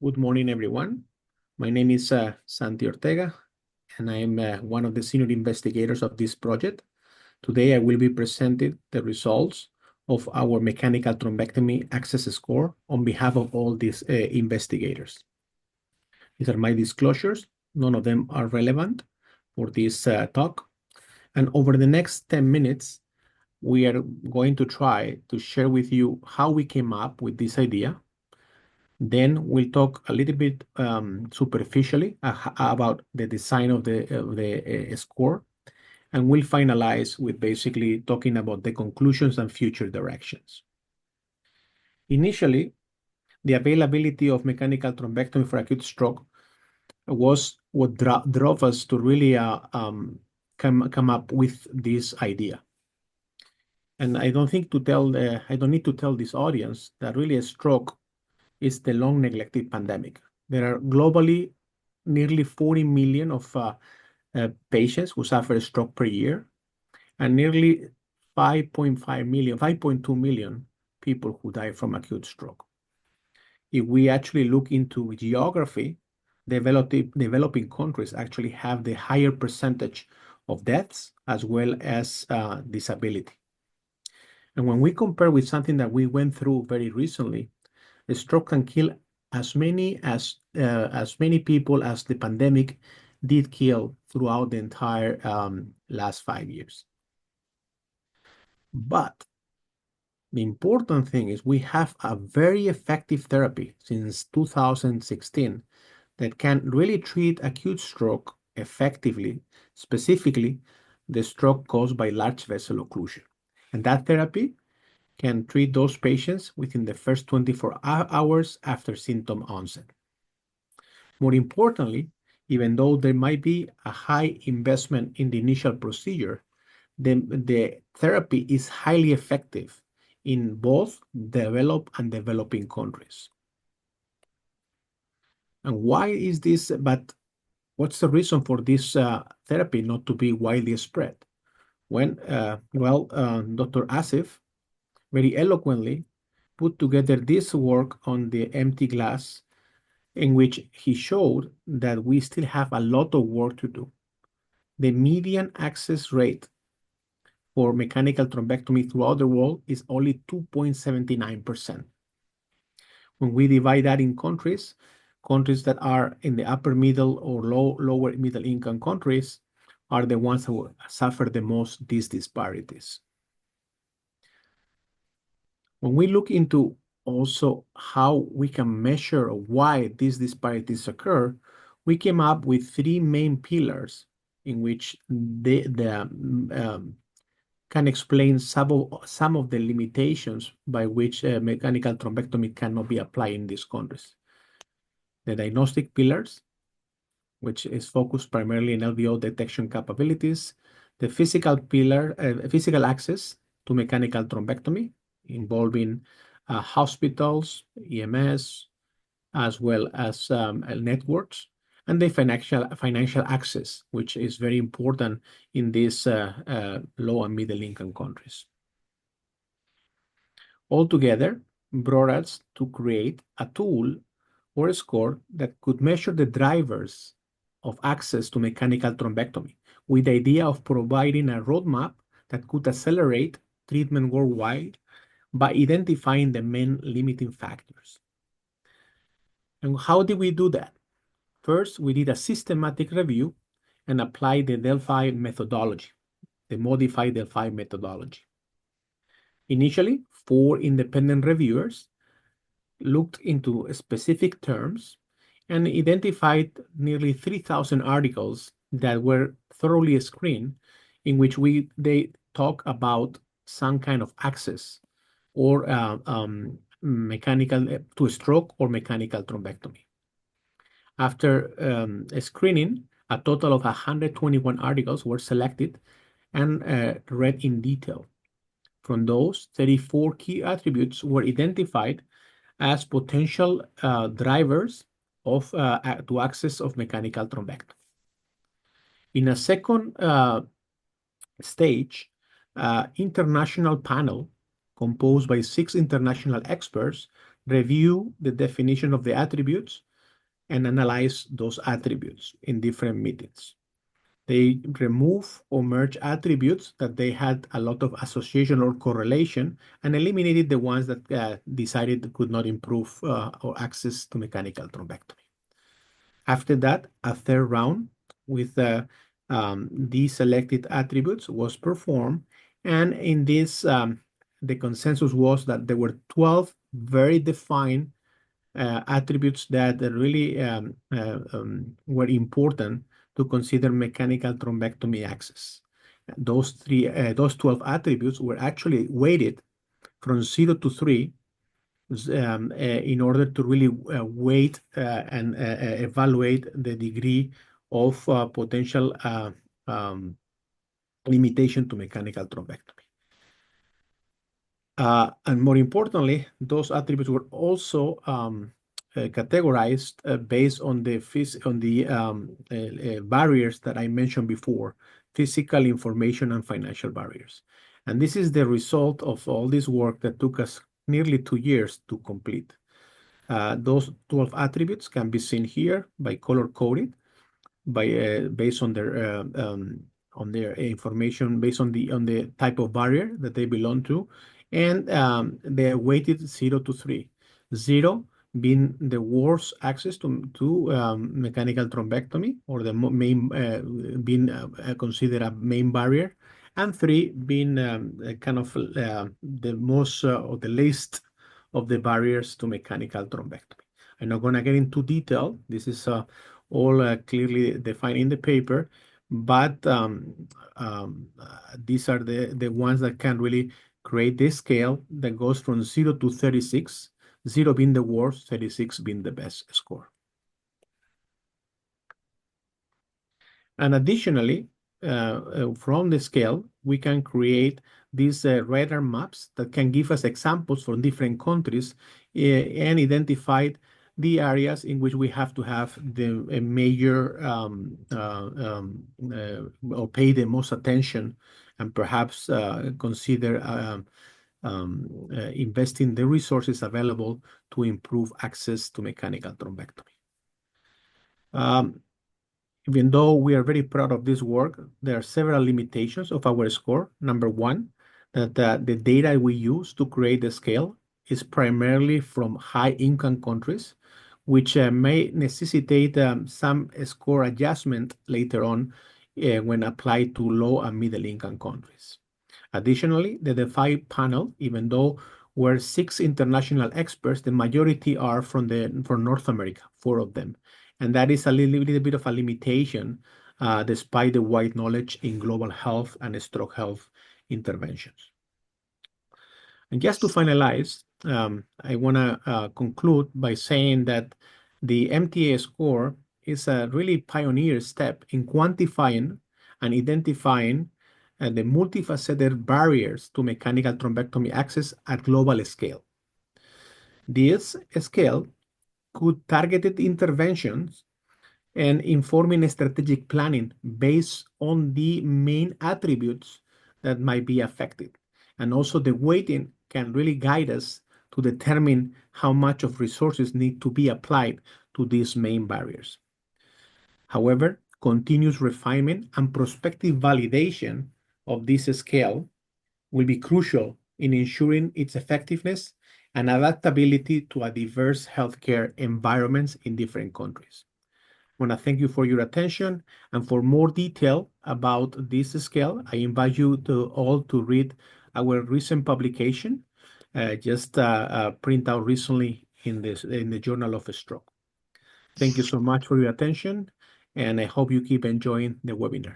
Good morning, everyone. My name is Santi Ortega, and I am one of the senior investigators of this project. Today, I will be presenting the results of our mechanical thrombectomy access score on behalf of all these investigators. These are my disclosures. None of them are relevant for this talk. And over the next 10 minutes, we are going to try to share with you how we came up with this idea. Then we'll talk a little bit superficially about the design of the score, and we'll finalize with basically talking about the conclusions and future directions. Initially, the availability of mechanical thrombectomy for acute stroke was what drove us to really come up with this idea. And I don't need to tell this audience that really a stroke is the long neglected pandemic. There are globally nearly 40 million of patients who suffer a stroke per year, and nearly 5.2 million people who die from acute stroke. If we actually look into geography, developing countries actually have the higher percentage of deaths as well as disability. And when we compare with something that we went through very recently, a stroke can kill as many people as the pandemic did kill throughout the entire last 5 years. But the important thing is we have a very effective therapy since 2016 that can really treat acute stroke effectively, specifically the stroke caused by large vessel occlusion. And that therapy can treat those patients within the first 24 hours after symptom onset. More importantly, even though there might be a high investment in the initial procedure, the therapy is highly effective in both developed and developing countries. And why is this? But what's the reason for this therapy not to be widely spread? Dr. Asif very eloquently put together this work on the empty glass, in which he showed that we still have a lot of work to do. The median access rate for mechanical thrombectomy throughout the world is only 2.79%. When we divide that in countries that are in the upper middle or lower middle income countries are the ones who suffer the most these disparities. When we look into also how we can measure why these disparities occur, we came up with three main pillars in which can explain some of the limitations by which mechanical thrombectomy cannot be applied in these countries. The diagnostic pillars, which is focused primarily in LVO detection capabilities, the physical pillar, physical access to mechanical thrombectomy, involving hospitals, EMS, as well as networks, and the financial access, which is very important in these low and middle income countries. Altogether, brought us to create a tool or a score that could measure the drivers of access to mechanical thrombectomy, with the idea of providing a roadmap that could accelerate treatment worldwide by identifying the main limiting factors. And how did we do that? First, we did a systematic review and applied the Delphi methodology, the modified Delphi methodology. Initially, 4 independent reviewers looked into specific terms and identified nearly 3,000 articles that were thoroughly screened, in which they talk about some kind of access or mechanical to stroke or mechanical thrombectomy. After screening, a total of 121 articles were selected and read in detail. From those, 34 key attributes were identified as potential drivers of to access of mechanical thrombectomy. In a second stage, international panel composed by 6 international experts review the definition of the attributes and analyze those attributes in different meetings. They remove or merge attributes that they had a lot of association or correlation and eliminated the ones that decided could not improve or access to mechanical thrombectomy. After that, a third round with these selected attributes was performed. And in this, the consensus was that there were 12 very defined attributes that really were important to consider mechanical thrombectomy access. Those 12 attributes were actually weighted from 0 to 3 in order to really weight and evaluate the degree of potential limitation to mechanical thrombectomy. And more importantly, those attributes were also categorized based on the barriers that I mentioned before, physical, information, and financial barriers. And this is the result of all this work that took us nearly 2 years to complete. Those 12 attributes can be seen here by color-coded, based on their information, based on the type of barrier that they belong to, and they're weighted 0 to 3. 0 being the worst access to mechanical thrombectomy, or the main being considered a main barrier, and 3 being kind of the most or the least of the barriers to mechanical thrombectomy. I'm not going to get into detail. This is all clearly defined in the paper, but these are the ones that can really create this scale that goes from 0 to 36, 0 being the worst, 36 being the best score. And additionally, from the scale, we can create these radar maps that can give us examples from different countries and identify the areas in which we have to have the major or pay the most attention, and perhaps consider investing the resources available to improve access to mechanical thrombectomy. Even though we are very proud of this work, there are several limitations of our score. Number one, that the data we use to create the scale is primarily from high-income countries, which may necessitate some score adjustment later on when applied to low and middle-income countries. Additionally, the defined panel, even though we're 6 international experts, the majority are from North America, 4 of them. And that is a little bit of a limitation, despite the wide knowledge in global health and stroke health interventions. And just to finalize, I want to conclude by saying that the MTA score is a really pioneer step in quantifying and identifying the multifaceted barriers to mechanical thrombectomy access at global scale. This scale could targeted interventions and informing strategic planning based on the main attributes that might be affected. And also the weighting can really guide us to determine how much of resources need to be applied to these main barriers. However, continuous refinement and prospective validation of this scale will be crucial in ensuring its effectiveness and adaptability to a diverse healthcare environments in different countries. I want to thank you for your attention, and for more detail about this scale, I invite you all to read our recent publication, just print out recently in the Journal of Stroke. Thank you so much for your attention, and I hope you keep enjoying the webinar.